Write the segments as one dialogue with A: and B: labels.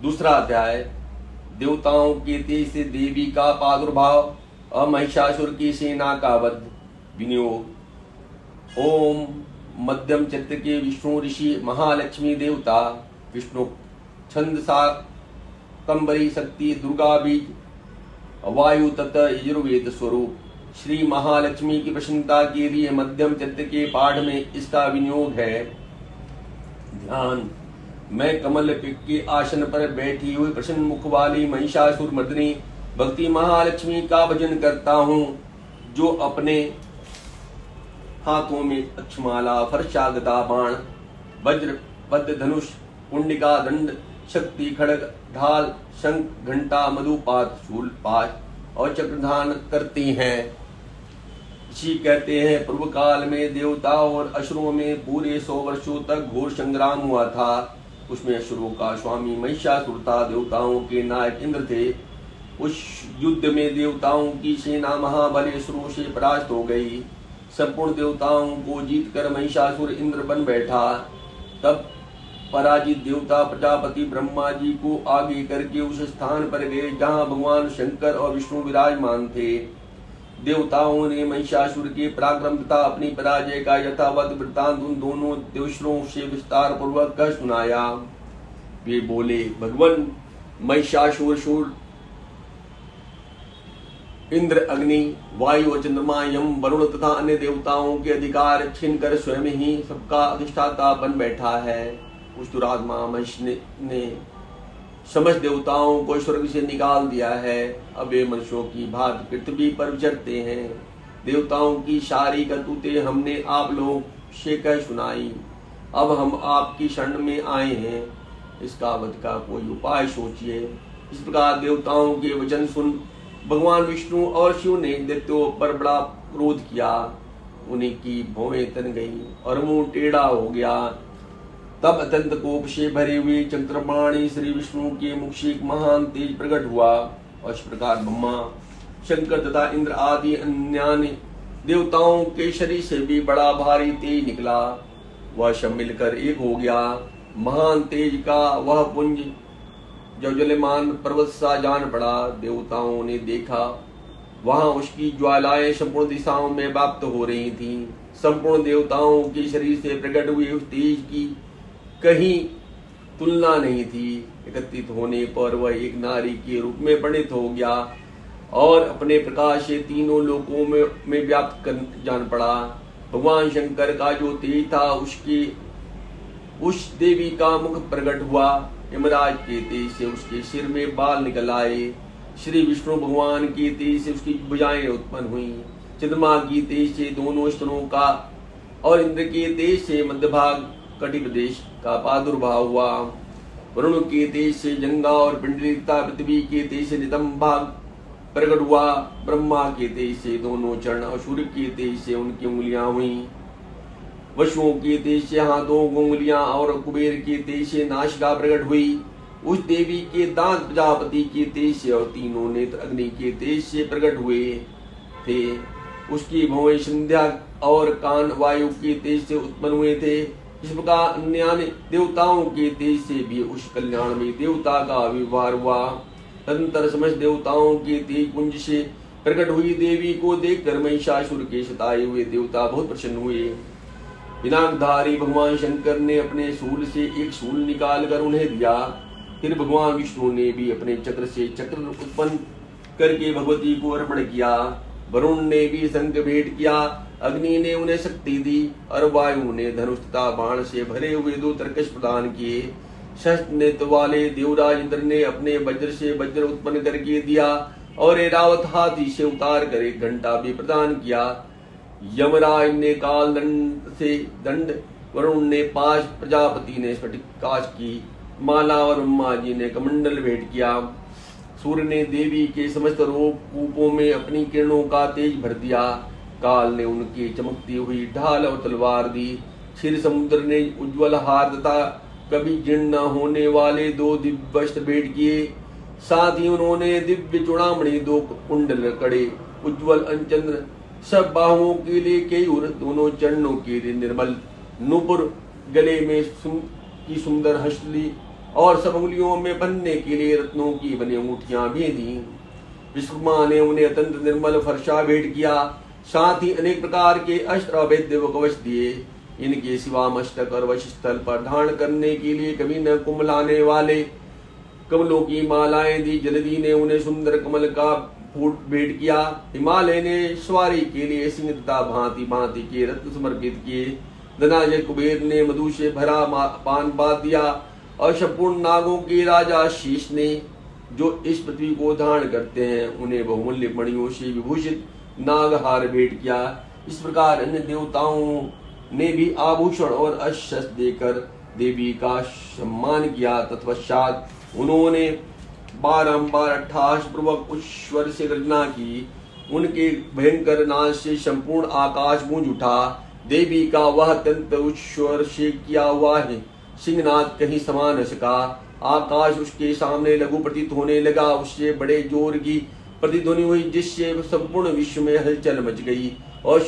A: दूसरा अध्याय देवताओं के तेज से देवी का प्रादुर्भाव और महिषासुर की सेना का वध। विनियोग। ओम मध्यम चैत्र के विष्णु ऋषि महालक्ष्मी देवता विष्णु छंद शाकंभरी शक्ति दुर्गा बीज वायु तथा यजुर्वेद स्वरूप श्री महालक्ष्मी की प्रसन्नता के लिए मध्यम चैत्र के पाठ में इसका विनियोग है। ध्यान। मैं कमल के आसन पर बैठी हुई प्रसन्न मुख वाली महिषासुर मर्दिनी भक्ति महालक्ष्मी का भजन करता हूँ, जो अपने हाथों में अक्षमाला फरसा गदा बाण वज्र पद्म धनुष कुंडिका दंड शक्ति खड़ग ढाल शंख घंटा मधुपात शूल पाश और चक्र धारण करती हैं। ऋषि कहते हैं, पूर्व काल में देवताओं और असुरों में पूरे 100 वर्षों तक घोर संग्राम हुआ था। उसमें असुरों का स्वामी महिषासुर था, देवताओं के नायक इंद्र थे। उस युद्ध में देवताओं की सेना महाबली असुरों से परास्त हो गई। संपूर्ण देवताओं को जीतकर महिषासुर इंद्र बन बैठा। तब पराजित देवता प्रजापति ब्रह्मा जी को आगे करके उस स्थान पर गए जहां भगवान शंकर और विष्णु विराजमान थे। देवताओं ने महिषासुर के पराक्रम तथा अपनी पराजय का यथावत वृत्तांत उन दोनों देवशुरों से विस्तार पूर्वक कह सुनाया। वे बोले, भगवान महिषासुर इंद्र अग्नि वायु और चंद्रमा यम वरुण तथा अन्य देवताओं के अधिकार छीनकर स्वयं ही सबका अधिष्ठाता बन बैठा है। उस दुरात्मा महिष ने समस्त देवताओं को स्वर्ग से निकाल दिया है। अब वे मनुष्यों की भांति पृथ्वी पर विचरते हैं। देवताओं की सारी करतूतें हमने आप लोगों से कह सुनाई। अब हम आपकी शरण में आए हैं, इसका वध का कोई उपाय सोचिए। इस प्रकार देवताओं के वचन सुन भगवान विष्णु और शिव ने दैत्यों पर बड़ा क्रोध किया। उन्हीं की भौहें तन गई और मुंह टेढ़ा हो गया। तब अत्यंत कोप से भरे हुए चंद्रपाणी श्री विष्णु के मुख से एक महान तेज प्रकट हुआ और इस प्रकार ब्रह्मा शंकर तथा इंद्र आदि अन्य देवताओं के शरीर से भी बड़ा भारी तेज निकला। वह सब मिलकर एक हो गया। महान तेज का वह पुंज ज्वलमान पर्वत सा जान पड़ा। देवताओं ने देखा, वहां उसकी ज्वालाएं संपूर्ण दिशाओं में व्याप्त हो रही थीं। संपूर्ण देवताओं के शरीर से प्रकट हुए उस तेज की कहीं तुलना नहीं थी। एकत्रित होने पर वह एक नारी के रूप में परिणित हो गया और अपने प्रकाश से तीनों लोकों में व्याप्त कर जान पड़ा। भगवान शंकर का जो तेज था उस देवी का मुख प्रकट हुआ। यमराज के तेज से उसके सिर में बाल निकल आए। श्री विष्णु भगवान के तेज से उसकी भुजाएं उत्पन्न हुई। चंद्रमा की तेज से दोनों स्तनों का और इंद्र के तेज से मध्य भाग कटि प्रदेश का प्रादुर्भाव हुआ। वरुण के तेज से जंगा और पिंडली तथा पृथ्वी के तेज से नितंब भाग प्रकट हुआ। ब्रह्मा के तेज से दोनों चरण और सूर्य के तेज से उनकी उंगलियां हुई। वसुओं के तेज से हाथों उंगलियां और कुबेर के तेज से नासिका प्रकट हुई। उस देवी के दांत प्रजापति के तेज से और तीनों नेत्र अग्नि के तेज से प्रकट हुए थे। उसकी भौहें संध्या और कान वायु के तेज से उत्पन्न हुए थे। इस प्रकार अन्य देवताओं के तेज से भी उस कल्याण में देवता का आविर्भाव हुआ। तदंतर समस्त देवताओं के तेज पुंज से प्रकट हुई देवी को देखकर महिषासुर के सताए हुए देवता बहुत प्रसन्न हुए। पिनाकधारी भगवान शंकर ने अपने शूल से एक शूल निकालकर उन्हें दिया। फिर भगवान विष्णु ने भी अपने चक्र से चक्र उत्पन्न करके भगवती को अर्पण किया। वरुण ने भी शंख भेंट किया। अग्नि ने उन्हें शक्ति दी और वायु ने धनुष तथा बाण से भरे हुए 2 तरकश प्रदान किए। शस्त्र नेत्र वाले देवराज इंद्र ने अपने वज्र से वज्र उत्पन्न करके दिया और ऐरावत हाथी से उतार कर एक घंटा भी प्रदान किया। यमराज ने काल दंड से दंड, वरुण ने पाश, प्रजापति ने स्फटिकाश की माला और ब्रह्मा जी ने कमंडल भेंट किया। सूर्य ने देवी के समस्त रूपों में अपनी किरणों का तेज भर दिया। काल ने उनकी चमकती हुई ढाल और तलवार दी। क्षीर समुद्र ने उज्ज्वल हार तथा कभी जीर्ण न होने वाले 2 दिव्य वस्त्र भेंट किए। साथ ही उन्होंने दिव्य चूड़ामणि, 2 कुंडल कड़े, उज्ज्वल अंचंद्र, सब बाहुओं के लिए केयूर, दोनों चरणों के लिए निर्मल नूपुर, गले में की सुंदर हंसली और सब उंगलियों में बनने के लिए रत्नों की बनी अंगूठियां भी दी। विश्वकर्मा ने उन्हें अत्यंत निर्मल फर्शा भेंट किया, साथ ही अनेक प्रकार के अस्त्र अभेद्य व कवच दिए। इनके सिवा मस्तक और वक्षस्थल पर धारण करने के लिए कभी न कुमलाने वाले कमलों की मालाएं दी। जलधि ने उन्हें सुंदर कमल का फूल भेंट किया। हिमालय ने सवारी के लिए सिंह तथा भांति भांति के रत्न समर्पित किए। धनाजय कुबेर ने मधु से भरा पान बांध दिया और संपूर्ण नागों के राजा शीश ने, जो इस पृथ्वी को धारण करते हैं, उन्हें बहुमूल्य मणियों से विभूषित नागहार भेंट किया। इस प्रकार अन्य देवताओं ने भी आभूषण और अस्त्र देकर देवी का सम्मान किया। तत्पश्चात उन्होंने बारंबार अट्टहास पूर्वक उस स्वर से गर्जना की। उनके भयंकर नाद से संपूर्ण आकाश गूंज उठा। देवी का वह अत्यंत उच्च स्वर से किया हुआ है सिंहनाद कहीं समा न सका। आकाश उसके सामने लघु प्रतीत होने लगा। उससे बड़े जोर की प्रतिध्वनि हुई, जिससे संपूर्ण विश्व में हलचल मच गई और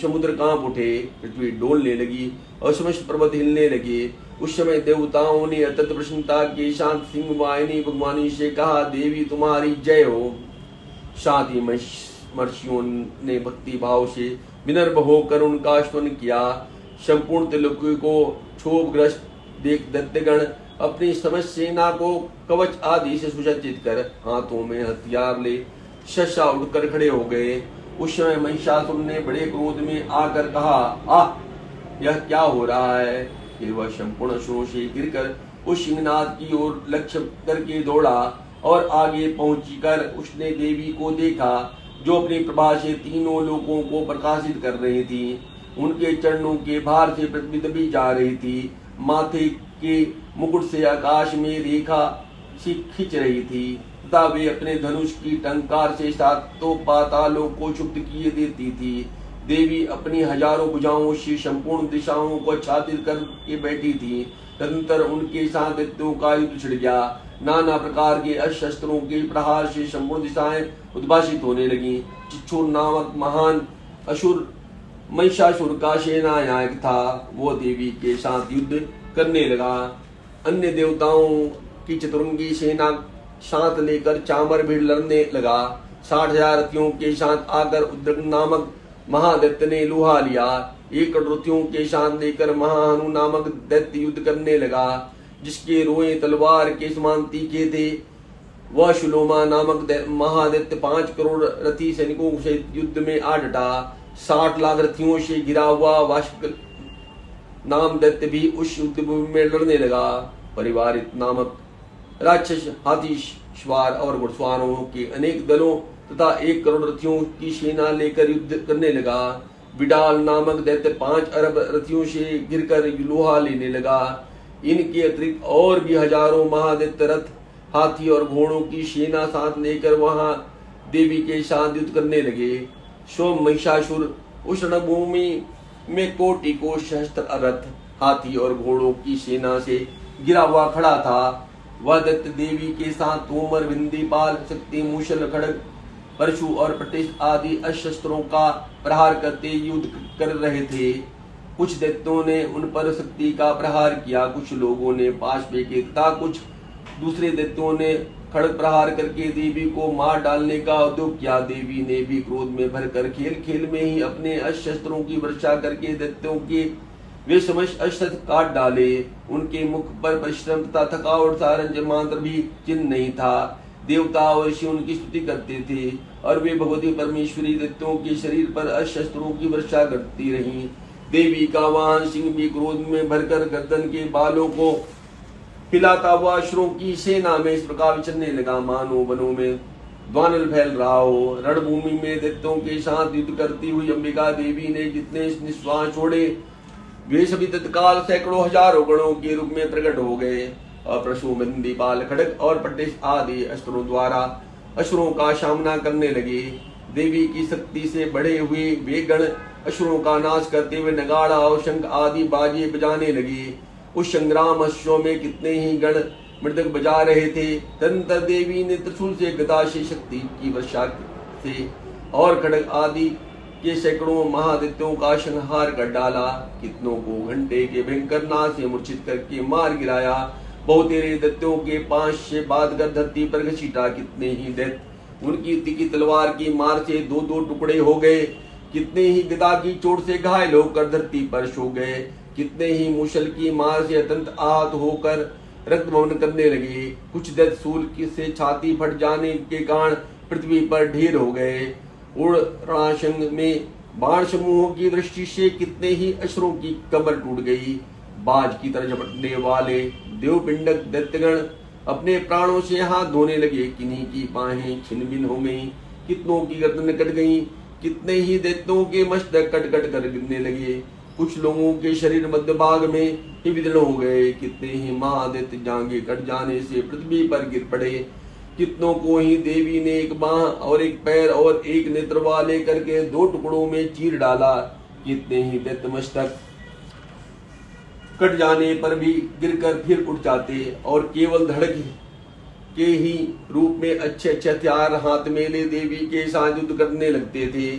A: समुद्र कांप उठे, पृथ्वी डोलने लगी और समस्त पर्वत हिलने लगे। उस समय देवताओं ने अत्यंत प्रसन्नता के साथ सिंह वाहिनी भगवानी से कहा, देवी तुम्हारी जय हो। साथ ही महर्षियों ने भक्ति भाव से विनम्र होकर उनका स्तुति किया। संपूर्ण त्रिलोकी को क्षोभग्रस्त देख दैत्यगण अपनी समस्त सेना को कवच आदि से सुसज्जित कर हाथों में हथियार ले शस्सा उठकर खड़े हो गए। उस समय महिषासुर ने बड़े क्रोध में आकर कहा, आह, यह क्या हो रहा है। फिर वह संपूर्ण असुरों से गिरकर उस सिंहनाद की ओर लक्ष्य करके दौड़ा और आगे पहुंचकर उसने देवी को देखा, जो अपनी प्रभा से तीनों लोकों को प्रकाशित कर रही थी। उनके चरणों के भार से पृथ्वी दबी जा रही थी। माथे के मुकुट से आकाश में रेखा सी खिंच रही थी तथा वे अपने धनुष की टंकार से सातों पातालों को क्षुब्ध किए देती थी। देवी अपनी हजारों भुजाओं से संपूर्ण दिशाओं को आच्छादित करके बैठी थी। तदनंतर उनके साथ दैत्यों का युद्ध छिड़ गया। नाना प्रकार के अस्त्रों के प्रहार से संपूर्ण दिशाएं उद्भासित होने लगी। चिच्छुर नामक महान असुर महिषासुर का सेना नायक था, वो देवी के साथ युद्ध करने लगा। अन्य देवताओं की चतुरंगी सेना साथ लेकर चामर भी लड़ने लगा। 60,000 रथियों के साथ आकर उद्रक नामक महादैत्य ने लुहा लिया। 1 करोड़ रथियों के साथ लेकर महाहनु नामक दैत्य युद्ध करने लगा, जिसके रोए तलवार के समान तीखे थे। वह शुलोमा नामक महादैत्य 5 करोड़ रथी सैनिकों से युद्ध में आ डटा। 60 लाख रथियों से घिरा हुआ वाष्क नाम दैत्य भी उस युद्ध भूमि में लड़ने लगा। परिवारित नामक राक्षस हाथी सवार और घुड़सवारों के अनेक दलों तथा 1 करोड़ रथियों की सेना लेकर युद्ध करने लगा। विडाल नामक दैत्य 5 अरब रथियों से घिरकर लोहा लेने लगा। इनके अतिरिक्त और भी हजारों महादैत्य रथ, हाथी और घोड़ों की सेना साथ लेकर वहां देवी के साथ युद्ध करने लगे। सो महिषासुर उस रणभूमि में कोटि को सहस्त्र रथ, हाथी और घोड़ों की सेना से गिरा हुआ खड़ा था। वह दैत्य देवी के साथ तोमर, बिंदीपाल, शक्ति, मूषल, खड्ग, परशु और प्रतिश आदि अस्त्रों का प्रहार करते युद्ध कर रहे थे। कुछ दैत्यों ने उन पर शक्ति का प्रहार किया, कुछ लोगों ने पाश फेंके तथा कुछ दूसरे दैत्यों ने खड्ग प्रहार करके देवी को मार डालने का उद्योग किया। देवी ने भी क्रोध में भरकर खेल खेल में ही अपने अस्त्रों की वर्षा करके दैत्यों के वे समस्त अस्त्र काट डाले। उनके मुख पर परिश्रम तथा थकावट सारंज मात्र भी चिन्ह नहीं था। देवता और ऋषि उनकी स्तुति करते थे और वे भगवती परमेश्वरी दैत्यों के शरीर पर अस्त्रों की वर्षा करती रहीं। देवी का वाहन सिंह भी क्रोध में भरकर गर्दन के बालों को हिलाता हुआ असुरों की सेना में इस प्रकार विचरने लगा, मानो वनों में द्वानल फैल रहा हो। रणभूमि में दैत्यों के साथ युद्ध करती हुई अंबिका देवी ने जितने निश्वास छोड़े, वे सभी तत्काल सैकड़ों हजारों गणों के रूप में प्रकट हो गए और परशु, बिंदीपाल, खड्ग और पट्टिश आदि अस्त्रों द्वारा असुरों का सामना करने लगे। देवी की शक्ति से बढ़े हुए वे गण असुरों का नाश करते हुए नगाड़ा और शंख आदि बाजे बजाने लगे। उस संग्राम अश्वों में कितने ही गण मृदक बजा रहे थे। तदनंतर देवी ने त्रिशूल से, गदा से, शक्ति की वर्षा से और खड्ग आदि के सैकड़ों महादैत्यों का संहार कर डाला। कितनों को घंटे के भयंकर नाद से मूर्छित करके मार गिराया। बहु तेरे दैत्यों के पांच से बांध कर धरती पर घसीटा, कितने ही दैत्य उनकी तीखी तलवार की मार से दो दो टुकड़े हो गए, कितने ही गदा की चोट से घायल होकर धरती पर सो गए, कितने ही मूसल की मार से अत्यंत आहत होकर रक्त भवन करने लगे। कुछ दैत्य सूल से छाती फट जाने के कारण पृथ्वी पर ढेर हो गए। उड़ रणशंग में बाण समूहों की दृष्टि से कितने ही अश्रों की कमर टूट गई। बाज की तरह झपटने वाले देवपिंडक दैत्यगण अपने प्राणों से हाथ धोने लगे, किन्हीं की बाहें छिन्न भिन्न हो गईं, कितनों की गर्दन कट गईं, कितने ही दैत्यों के मस्तक कट कट कर गिरने लगे। कुछ लोगों के शरीर मध्य भाग में ही विदीर्ण हो गए, कितने ही महादैत्य जांघें कट जाने से पृथ्वी पर गिर पड़े, कितनों को ही देवी ने एक बाह और एक पैर और एक नेत्र वाले करके दो टुकड़ों में चीर डाला। कितने ही दैत्य मस्तक कट जाने पर भी गिरकर फिर उठ जाते और केवल धड़क के ही रूप में अच्छे अच्छे हथियार हाथ में ले देवी के साथ युद्ध करने लगते थे।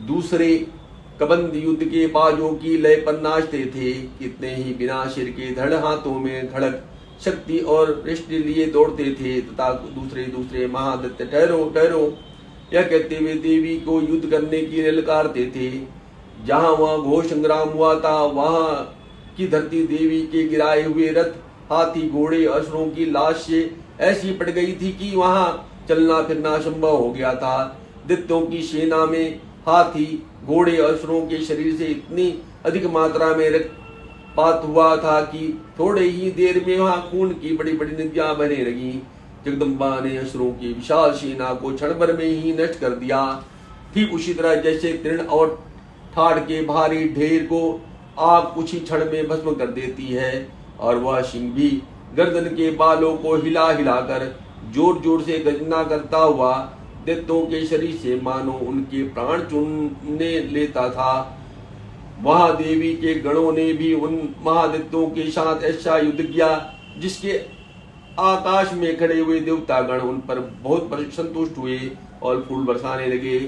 A: दूसरे कबंद युद्ध के बाजों की लय पर नाचते थे। कितने ही बिना सिर के धड़ हाथों में खड़क शक्ति और रिष्ट लिए दौड़ते थे तथा दूसरे दूसरे महादैत्य ठहरो ठहरो यह कहते हुए देवी को युद्ध करने की ललकारते थे। जहां वहां घोर संग्राम हुआ था वहां की धरती देवी के गिराए हुए रथ, हाथी, घोड़े, असुरों की लाश से ऐसी पड़ गई थी कि वहां चलना फिरना असंभव हो गया था। दैत्यों की सेना में हाथी, घोड़े, असुरों के शरीर से इतनी अधिक मात्रा में रक्तपात हुआ था कि थोड़े ही देर में वहां खून की बड़ी बड़ी नदियां बहने लगी। जगदम्बा ने असुरों की विशाल सेना को क्षण भर में ही नष्ट कर दिया। ठीक उसी तरह जैसे तृण और ठाड़ के भारी ढेर को आग कुछ ही क्षण में भस्म कर देती है, और वह सिंह भी गर्दन के बालों को हिला हिलाकर जोर जोर से गर्जना करता हुआ दैत्यों के शरीर से मानो उनके प्राण चूमने लेता था। वहां देवी के गणों ने भी उन महादैत्यों के साथ ऐसा युद्ध किया जिसके आकाश में खड़े हुए देवतागण उन पर बहुत संतुष्ट हुए और फूल बरसाने लगे।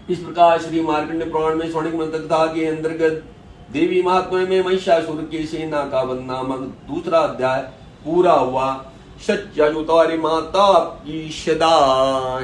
A: इस प्रकार श्री मार्कंडेय पुराण में स्वर्णिक मंत्र के अंतर्गत देवी महात्म्य में महिषासुर के सेना का वध नामक दूसरा अध्याय पूरा हुआ। सच्चा जो तारी माता की सदा।